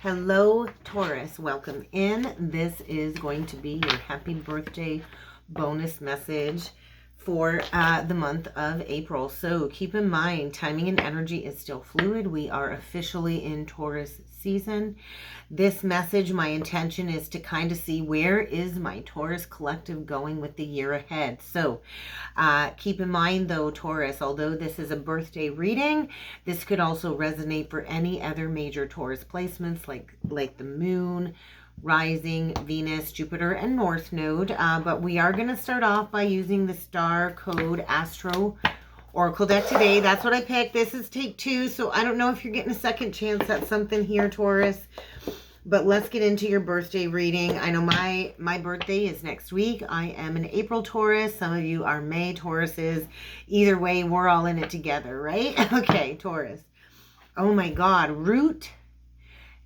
Hello, Taurus. Welcome in. This is going to be your happy birthday bonus message for the month of April. So keep in mind, timing and energy is still fluid. We are officially in Taurus season. This message, my intention is to kind of see where is my Taurus collective going with the year ahead. So keep in mind though, Taurus, although this is a birthday reading, this could also resonate for any other major Taurus placements like the moon, rising, Venus, Jupiter, and North Node. But we are going to start off by using the Star Code Astro Oracle deck today. That's what I picked. This is take 2, so I don't know if you're getting a second chance at something here, Taurus. But let's get into your birthday reading. I know my birthday is next week. I am an April Taurus. Some of you are May Tauruses. Either way, we're all in it together, right? Okay, Taurus. Oh my God, root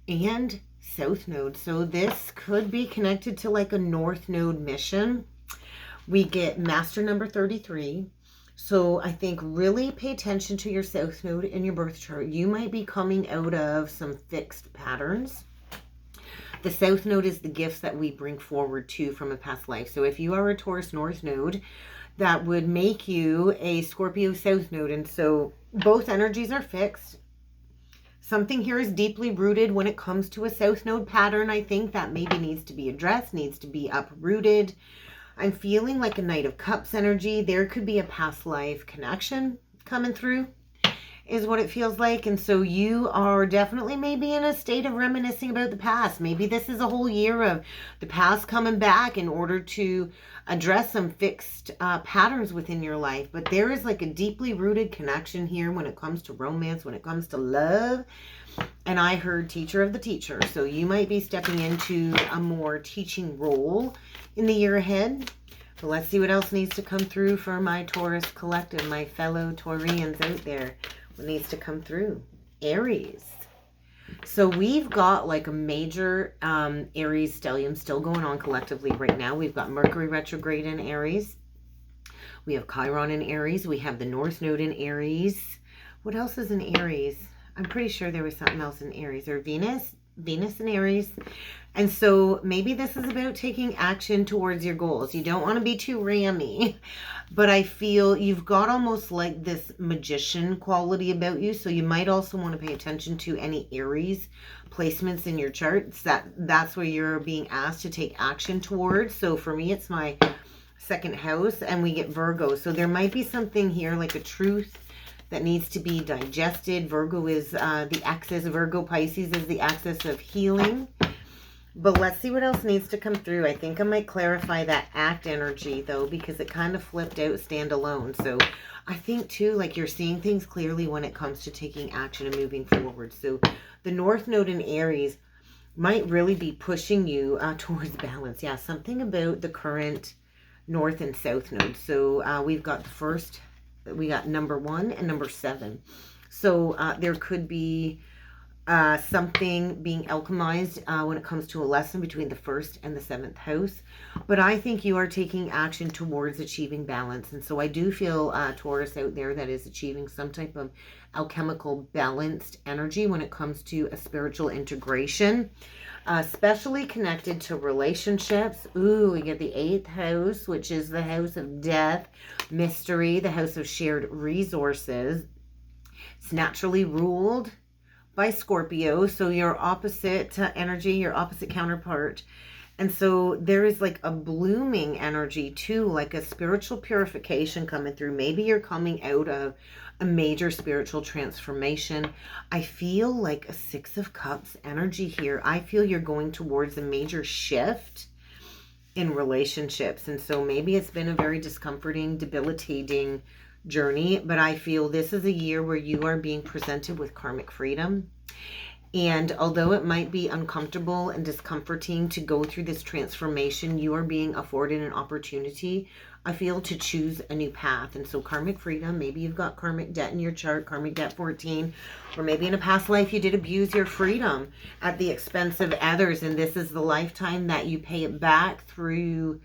and South Node. So this could be connected to like a North Node mission. We get Master number 33. So I think really pay attention to your South Node in your birth chart. You might be coming out of some fixed patterns. The South Node is the gifts that we bring forward too from a past life. So if you are a Taurus North Node, that would make you a Scorpio South Node. And so both energies are fixed. Something here is deeply rooted when it comes to a South Node pattern. I think that maybe needs to be addressed, needs to be uprooted. I'm feeling like a Knight of Cups energy. There could be a past life connection coming through, is what it feels like. And so you are definitely maybe in a state of reminiscing about the past. Maybe this is a whole year of the past coming back in order to address some fixed patterns within your life. But there is like a deeply rooted connection here when it comes to romance, when it comes to love. And I heard teacher of the teacher. So you might be stepping into a more teaching role in the year ahead. So let's see what else needs to come through for my Taurus collective, my fellow Taurians out there. What needs to come through? Aries. So we've got like a major Aries stellium still going on collectively right now. We've got Mercury retrograde in Aries. We have Chiron in Aries. We have the North Node in Aries. What else is in Aries? I'm pretty sure there was something else in Aries. Or Venus in Aries. And so maybe this is about taking action towards your goals. You don't want to be too rammy, but I feel you've got almost like this magician quality about you. So you might also want to pay attention to any Aries placements in your charts. That's where you're being asked to take action towards. So for me, it's my second house, and we get Virgo. So there might be something here like a truth that needs to be digested. Virgo is the axis. Virgo Pisces is the axis of healing. But let's see what else needs to come through. I think I might clarify that act energy, though, because it kind of flipped out standalone. So I think, too, like you're seeing things clearly when it comes to taking action and moving forward. So the North Node in Aries might really be pushing you towards balance. Yeah, something about the current North and South Node. So we've got the first, we got number 1 and number 7. So there could be something being alchemized when it comes to a lesson between the 1st and the 7th house. But I think you are taking action towards achieving balance. And so I do feel Taurus out there that is achieving some type of alchemical balanced energy when it comes to a spiritual integration, especially connected to relationships. Ooh, we get the 8th house, which is the house of death, mystery, the house of shared resources. It's naturally ruled by Scorpio, so your opposite energy, your opposite counterpart. And so there is like a blooming energy too, like a spiritual purification coming through. Maybe you're coming out of a major spiritual transformation. I feel like a 6 of Cups energy here. I feel you're going towards a major shift in relationships. And so maybe it's been a very discomforting, debilitating journey, but I feel this is a year where you are being presented with karmic freedom. And although it might be uncomfortable and discomforting to go through this transformation, you are being afforded an opportunity, I feel, to choose a new path. And so karmic freedom, maybe you've got karmic debt in your chart, karmic debt 14, or maybe in a past life you did abuse your freedom at the expense of others, and this is the lifetime that you pay it back through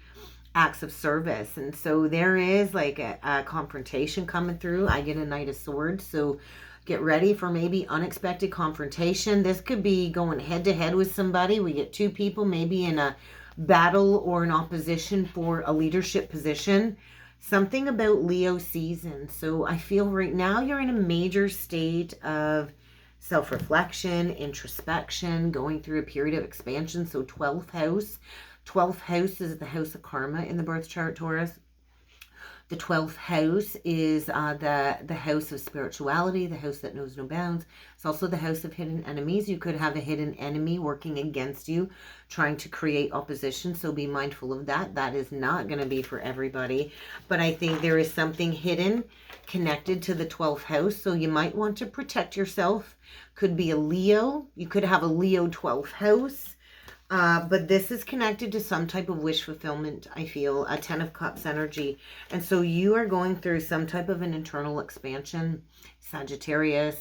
acts of service. And so there is like a confrontation coming through. I get a Knight of Swords. So Get ready for maybe unexpected confrontation. This could be going head to head with somebody. We get two people maybe in a battle or an opposition for a leadership position. Something about Leo season. So I feel right now you're in a major state of self-reflection, introspection, going through a period of expansion. So 12th house. 12th house is the house of karma in the birth chart, Taurus. The 12th house is the house of spirituality, the house that knows no bounds. It's also the house of hidden enemies. You could have a hidden enemy working against you, trying to create opposition. So be mindful of that. That is not going to be for everybody. But I think there is something hidden connected to the 12th house. So you might want to protect yourself. Could be a Leo. You could have a Leo 12th house. But this is connected to some type of wish fulfillment, I feel, a 10 of Cups energy. And so you are going through some type of an internal expansion, Sagittarius.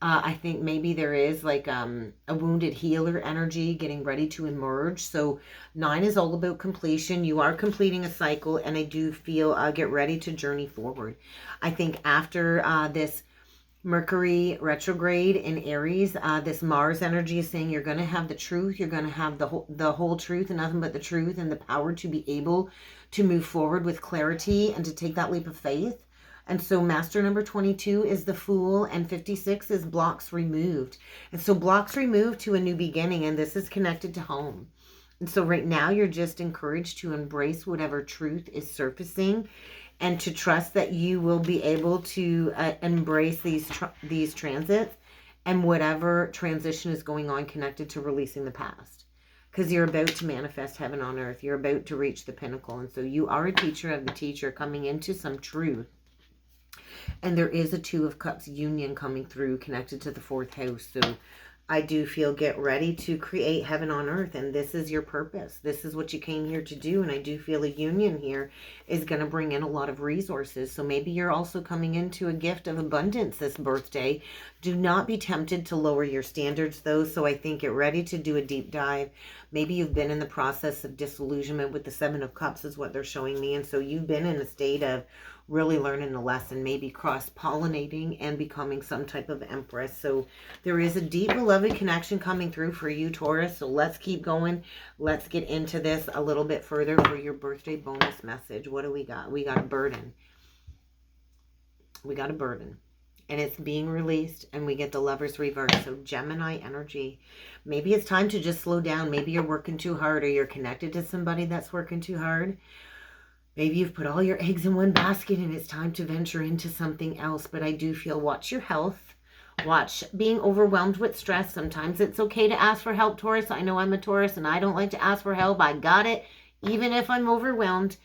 I think maybe there is like a wounded healer energy getting ready to emerge. So 9 is all about completion. You are completing a cycle, and I do feel get ready to journey forward. I think after this Mercury retrograde in Aries, this Mars energy is saying you're going to have the truth. You're going to have the whole truth and nothing but the truth, and the power to be able to move forward with clarity and to take that leap of faith. And so master number 22 is the Fool, and 56 is blocks removed. And so blocks removed to a new beginning, and this is connected to home. And so right now you're just encouraged to embrace whatever truth is surfacing, and to trust that you will be able to embrace these transits and whatever transition is going on connected to releasing the past. Because you're about to manifest heaven on earth. You're about to reach the pinnacle. And so you are a teacher of the teacher coming into some truth. And there is a 2 of Cups union coming through connected to the 4th house. So I do feel get ready to create heaven on earth, and this is your purpose. This is what you came here to do, and I do feel a union here is going to bring in a lot of resources. So maybe you're also coming into a gift of abundance this birthday. Do not be tempted to lower your standards, though. So I think get ready to do a deep dive. Maybe you've been in the process of disillusionment with the 7 of Cups is what they're showing me, and so you've been in a state of really learning the lesson, maybe cross-pollinating and becoming some type of empress. So there is a deep beloved connection coming through for you, Taurus. So let's keep going. Let's get into this a little bit further for your birthday bonus message. What do we got? We got a burden. We got a burden. And it's being released, and we get the Lover's reverse. So Gemini energy. Maybe it's time to just slow down. Maybe you're working too hard, or you're connected to somebody that's working too hard. Maybe you've put all your eggs in one basket and it's time to venture into something else. But I do feel watch your health. Watch being overwhelmed with stress. Sometimes it's okay to ask for help, Taurus. I know I'm a Taurus and I don't like to ask for help. I got it, even if I'm overwhelmed.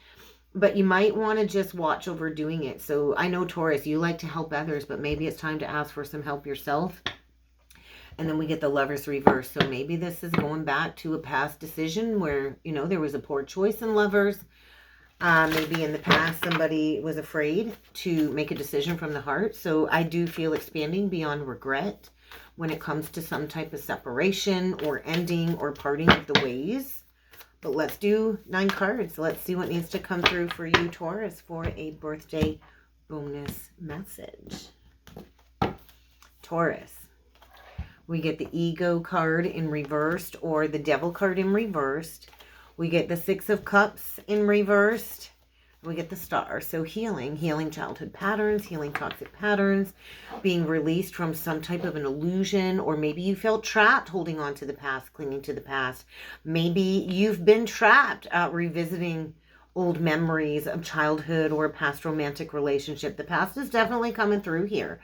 But you might want to just watch overdoing it. So I know, Taurus, you like to help others, but maybe it's time to ask for some help yourself. And then we get the Lover's reverse. So maybe this is going back to a past decision where, you know, there was a poor choice in lovers. Maybe in the past somebody was afraid to make a decision from the heart. So I do feel expanding beyond regret when it comes to some type of separation or ending or parting of the ways. But let's do 9 cards. Let's see what needs to come through for you, Taurus, for a birthday bonus message. Taurus. We get the Ego card in reversed, or the Devil card in reversed. We get the 6 of Cups in reversed. We get the Star. So healing childhood patterns, healing toxic patterns, being released from some type of an illusion, or maybe you felt trapped holding on to the past, clinging to the past. Maybe you've been trapped revisiting old memories of childhood or a past romantic relationship. The past is definitely coming through here,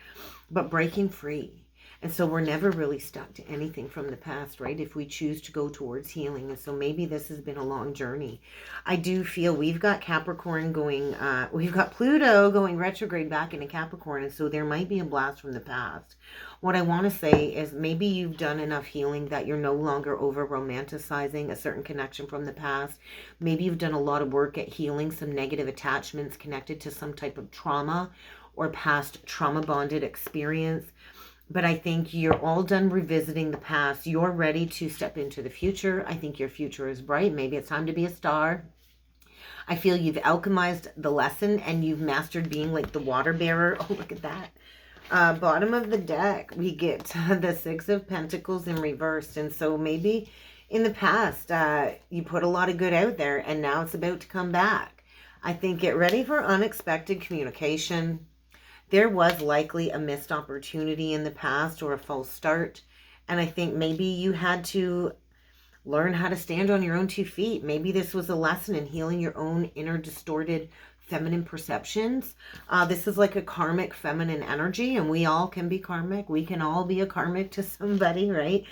but breaking free. And so we're never really stuck to anything from the past, right? If we choose to go towards healing. And so maybe this has been a long journey. I do feel we've got Capricorn going, we've got Pluto going retrograde back into Capricorn. And so there might be a blast from the past. What I want to say is maybe you've done enough healing that you're no longer over romanticizing a certain connection from the past. Maybe you've done a lot of work at healing some negative attachments connected to some type of trauma or past trauma bonded experience. But I think you're all done revisiting the past. You're ready to step into the future. I think your future is bright. Maybe it's time to be a star. I feel you've alchemized the lesson and you've mastered being like the water bearer. Oh, look at that. Bottom of the deck, we get the Six of Pentacles in reversed. And so maybe in the past, you put a lot of good out there and now it's about to come back. I think get ready for unexpected communication. There was likely a missed opportunity in the past or a false start. And I think maybe you had to learn how to stand on your own 2 feet. Maybe this was a lesson in healing your own inner distorted feminine perceptions. This is like a karmic feminine energy, and we all can be karmic. We can all be a karmic to somebody, right?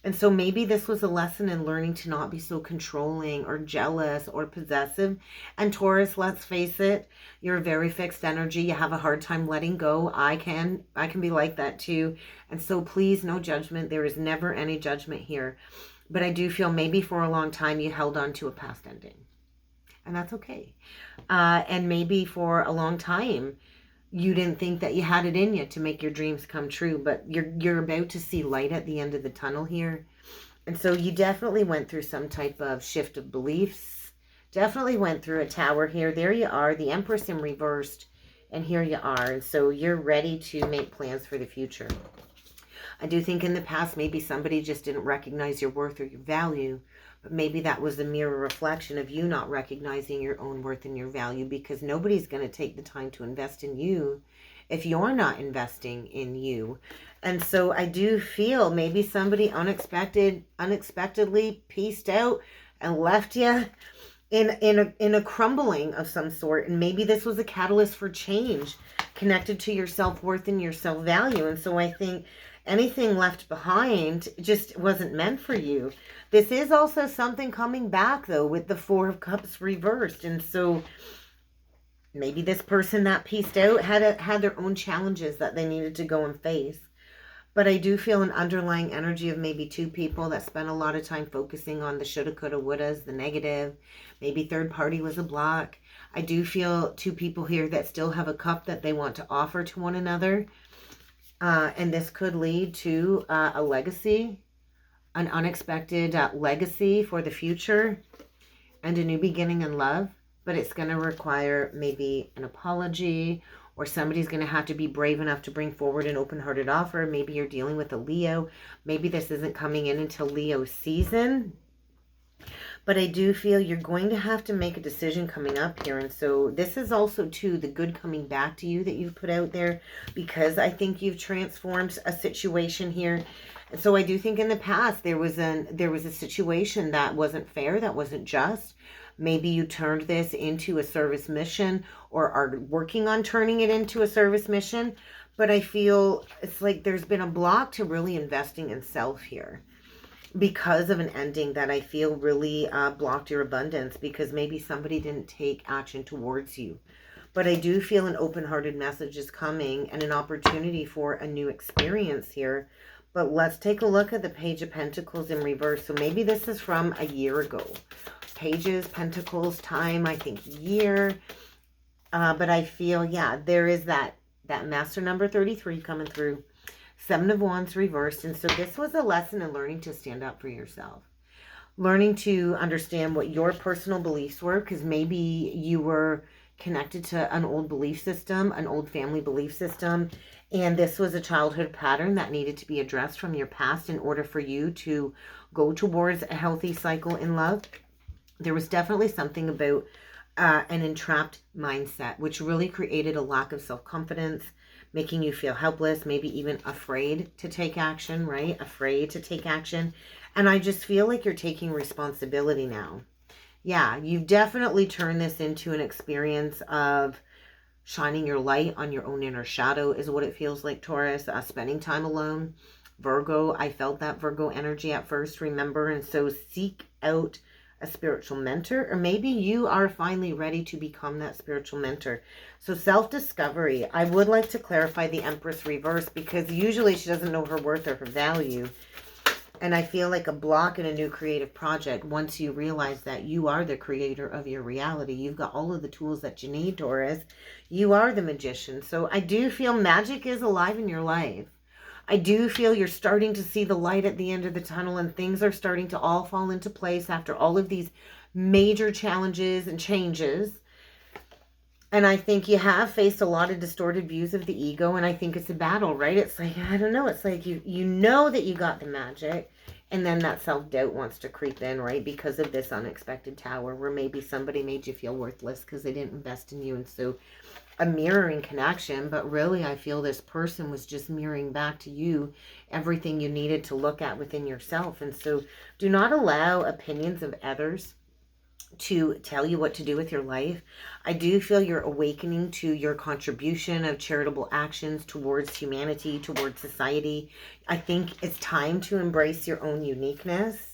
And so maybe this was a lesson in learning to not be so controlling or jealous or possessive. And Taurus, let's face it, you're a very fixed energy. You have a hard time letting go. I can be like that too. And so please, no judgment. There is never any judgment here. But I do feel maybe for a long time you held on to a past ending. And that's okay. And maybe for a long time you didn't think that you had it in you to make your dreams come true, but you're about to see light at the end of the tunnel here. And so you definitely went through some type of shift of beliefs. Definitely went through a tower here. There you are, the Empress in reversed, and here you are. And so you're ready to make plans for the future. I do think in the past maybe somebody just didn't recognize your worth or your value, but maybe that was a mirror reflection of you not recognizing your own worth and your value, because nobody's going to take the time to invest in you if you're not investing in you. And so I do feel maybe somebody unexpectedly pieced out and left you in a crumbling of some sort. And maybe this was a catalyst for change connected to your self-worth and your self-value. And so I think anything left behind just wasn't meant for you. This is also something coming back, though, with the Four of Cups reversed. And so maybe this person that pieced out had their own challenges that they needed to go and face. But I do feel an underlying energy of maybe 2 people that spent a lot of time focusing on the shoulda, coulda, wouldas, the negative. Maybe third party was a block. I do feel 2 people here that still have a cup that they want to offer to one another. And this could lead to a legacy, an unexpected legacy for the future, and a new beginning in love. But it's going to require maybe an apology, or somebody's going to have to be brave enough to bring forward an open-hearted offer. Maybe you're dealing with a Leo. Maybe this isn't coming in until Leo season. But I do feel you're going to have to make a decision coming up here. And so this is also, too, the good coming back to you that you've put out there, because I think you've transformed a situation here. And so I do think in the past there was a situation that wasn't fair, that wasn't just. Maybe you turned this into a service mission, or are working on turning it into a service mission. But I feel it's like there's been a block to really investing in self here, because of an ending that I feel really blocked your abundance, because maybe somebody didn't take action towards you. But I do feel an open-hearted message is coming and an opportunity for a new experience here. But let's take a look at the Page of Pentacles in reverse. So maybe this is from a year ago. Pages, Pentacles, time, I think year. But I feel, yeah, there is that master number 33 coming through. 7 of Wands reversed. And so this was a lesson in learning to stand up for yourself. Learning to understand what your personal beliefs were, because maybe you were connected to an old belief system, an old family belief system. And this was a childhood pattern that needed to be addressed from your past in order for you to go towards a healthy cycle in love. There was definitely something about an entrapped mindset, which really created a lack of self-confidence, making you feel helpless, maybe even afraid to take action, right? Afraid to take action. And I just feel like you're taking responsibility now. Yeah, you've definitely turned this into an experience of shining your light on your own inner shadow, is what it feels like, Taurus. Spending time alone. Virgo, I felt that Virgo energy at first, remember? And so seek out a spiritual mentor, or maybe you are finally ready to become that spiritual mentor. So self-discovery. I would like to clarify the Empress reverse, because usually she doesn't know her worth or her value. And I feel like a block in a new creative project, once you realize that you are the creator of your reality. You've got all of the tools that you need, Taurus. You are the magician. So I do feel magic is alive in your life. I do feel you're starting to see the light at the end of the tunnel, and things are starting to all fall into place after all of these major challenges and changes. And I think you have faced a lot of distorted views of the ego, and I think it's a battle, right? It's like, I don't know, it's like you know that you got the magic, and then that self-doubt wants to creep in, right? Because of this unexpected tower where maybe somebody made you feel worthless because they didn't invest in you. And so a mirroring connection, but really I feel this person was just mirroring back to you everything you needed to look at within yourself. And so do not allow opinions of others to tell you what to do with your life. I do feel you're awakening to your contribution of charitable actions towards humanity, towards society. I think it's time to embrace your own uniqueness.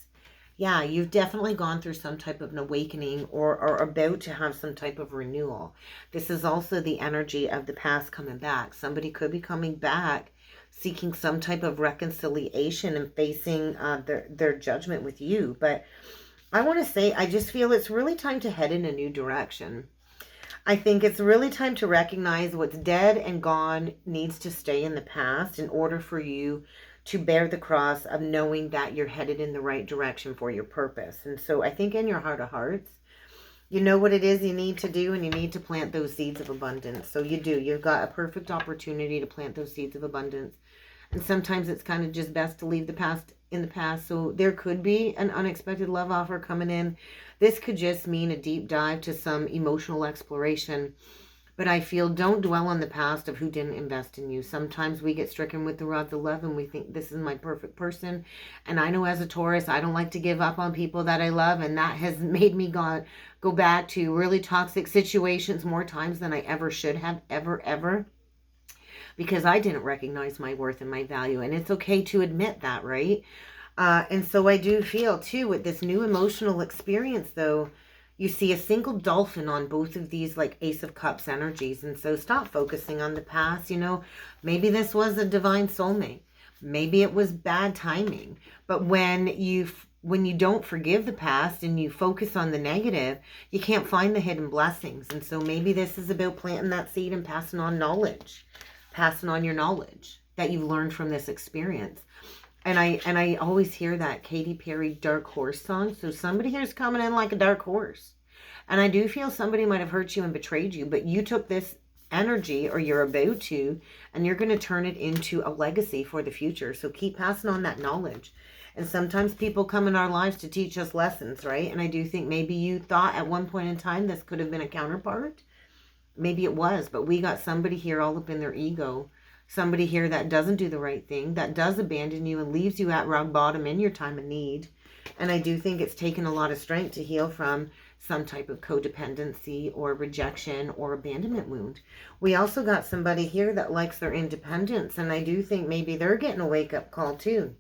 Yeah, you've definitely gone through some type of an awakening or are about to have some type of renewal. This is also the energy of the past coming back. Somebody could be coming back seeking some type of reconciliation and facing their judgment with you. But I want to say, I just feel it's really time to head in a new direction. I think it's really time to recognize what's dead and gone needs to stay in the past in order for you to bear the cross of knowing that you're headed in the right direction for your purpose. And so I think in your heart of hearts, you know what it is you need to do, and you need to plant those seeds of abundance. So you do. You've got a perfect opportunity to plant those seeds of abundance. And sometimes it's kind of just best to leave the past in the past. So there could be an unexpected love offer coming in. This could just mean a deep dive to some emotional exploration. But I feel don't dwell on the past of who didn't invest in you. Sometimes we get stricken with the rods of love and we think this is my perfect person. And I know as a Taurus, I don't like to give up on people that I love. And that has made me go back to really toxic situations more times than I ever should have, ever. Because I didn't recognize my worth and my value. And it's okay to admit that, right? And so I do feel, too, with this new emotional experience, though, you see a single dolphin on both of these, like, Ace of Cups energies. And so stop focusing on the past. You know, maybe this was a divine soulmate. Maybe it was bad timing. But when you don't forgive the past and you focus on the negative, you can't find the hidden blessings. And so maybe this is about planting that seed and passing on knowledge. Passing on your knowledge that you've learned from this experience. And I always hear that Katy Perry Dark Horse song. So somebody here is coming in like a dark horse. And I do feel somebody might have hurt you and betrayed you, but you took this energy, or you're about to, and you're going to turn it into a legacy for the future. So keep passing on that knowledge. And sometimes people come in our lives to teach us lessons, right? And I do think maybe you thought at one point in time this could have been a counterpart. Maybe it was, but we got somebody here all up in their ego. Somebody here that doesn't do the right thing, that does abandon you and leaves you at rock bottom in your time of need. And I do think it's taken a lot of strength to heal from some type of codependency or rejection or abandonment wound. We also got somebody here that likes their independence. And I do think maybe they're getting a wake-up call too.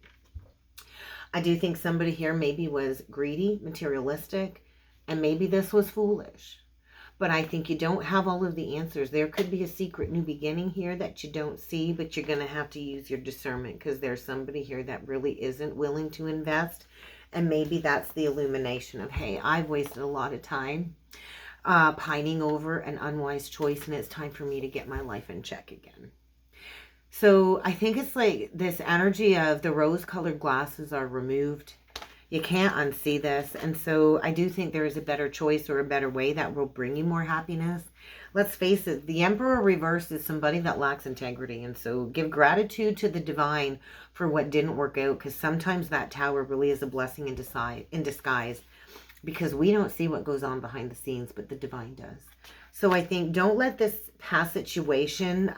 I do think somebody here maybe was greedy, materialistic, and maybe this was foolish. But I think you don't have all of the answers. There could be a secret new beginning here that you don't see, but you're going to have to use your discernment because there's somebody here that really isn't willing to invest. And maybe that's the illumination of, hey, I've wasted a lot of time pining over an unwise choice, and it's time for me to get my life in check again. So I think it's like this energy of the rose-colored glasses are removed. You can't unsee this. And so I do think there is a better choice or a better way that will bring you more happiness. Let's face it, the Emperor reverse is somebody that lacks integrity. And so give gratitude to the divine for what didn't work out, because sometimes that tower really is a blessing in disguise, because we don't see what goes on behind the scenes, but the divine does. So I think don't let this past situation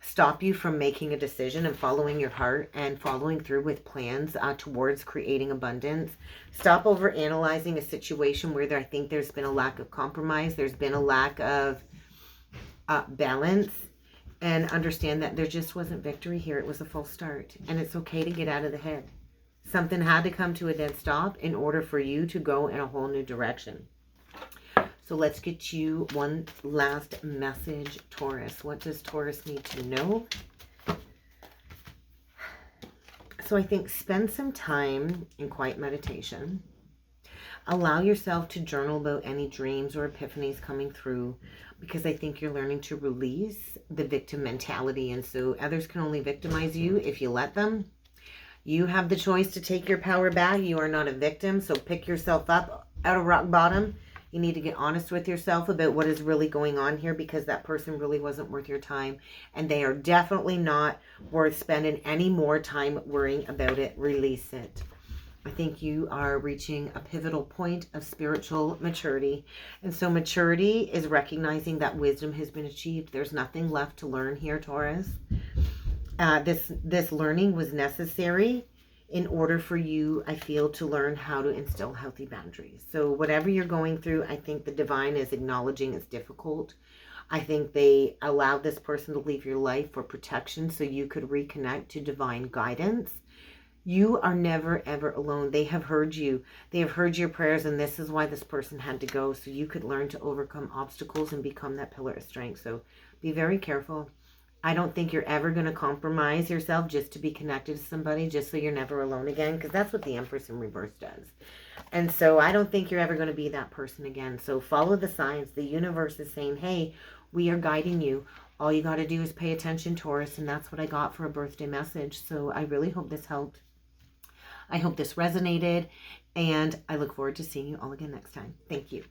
stop you from making a decision and following your heart and following through with plans towards creating abundance. Stop over analyzing a situation where I think there's been a lack of compromise. There's been a lack of balance, and understand that there just wasn't victory here. It was a false start, and it's okay to get out of the head. Something had to come to a dead stop in order for you to go in a whole new direction. So let's get you one last message, Taurus. What does Taurus need to know? So I think spend some time in quiet meditation. Allow yourself to journal about any dreams or epiphanies coming through, because I think you're learning to release the victim mentality. And so others can only victimize you if you let them. You have the choice to take your power back. You are not a victim. So pick yourself up out of rock bottom You need to get honest with yourself about what is really going on here, because that person really wasn't worth your time. And they are definitely not worth spending any more time worrying about it. Release it. I think you are reaching a pivotal point of spiritual maturity. And so maturity is recognizing that wisdom has been achieved. There's nothing left to learn here, Taurus. This learning was necessary in order for you, I feel, to learn how to instill healthy boundaries. So whatever you're going through, I think the divine is acknowledging it's difficult. I think they allowed this person to leave your life for protection so you could reconnect to divine guidance. You are never, ever alone. They have heard you. They have heard your prayers, and this is why this person had to go, so you could learn to overcome obstacles and become that pillar of strength. So be very careful. I don't think you're ever going to compromise yourself just to be connected to somebody, just so you're never alone again, because that's what the Empress in reverse does. And so I don't think you're ever going to be that person again. So follow the signs. The universe is saying, hey, we are guiding you. All you got to do is pay attention, Taurus, and that's what I got for a birthday message. So I really hope this helped. I hope this resonated, and I look forward to seeing you all again next time. Thank you.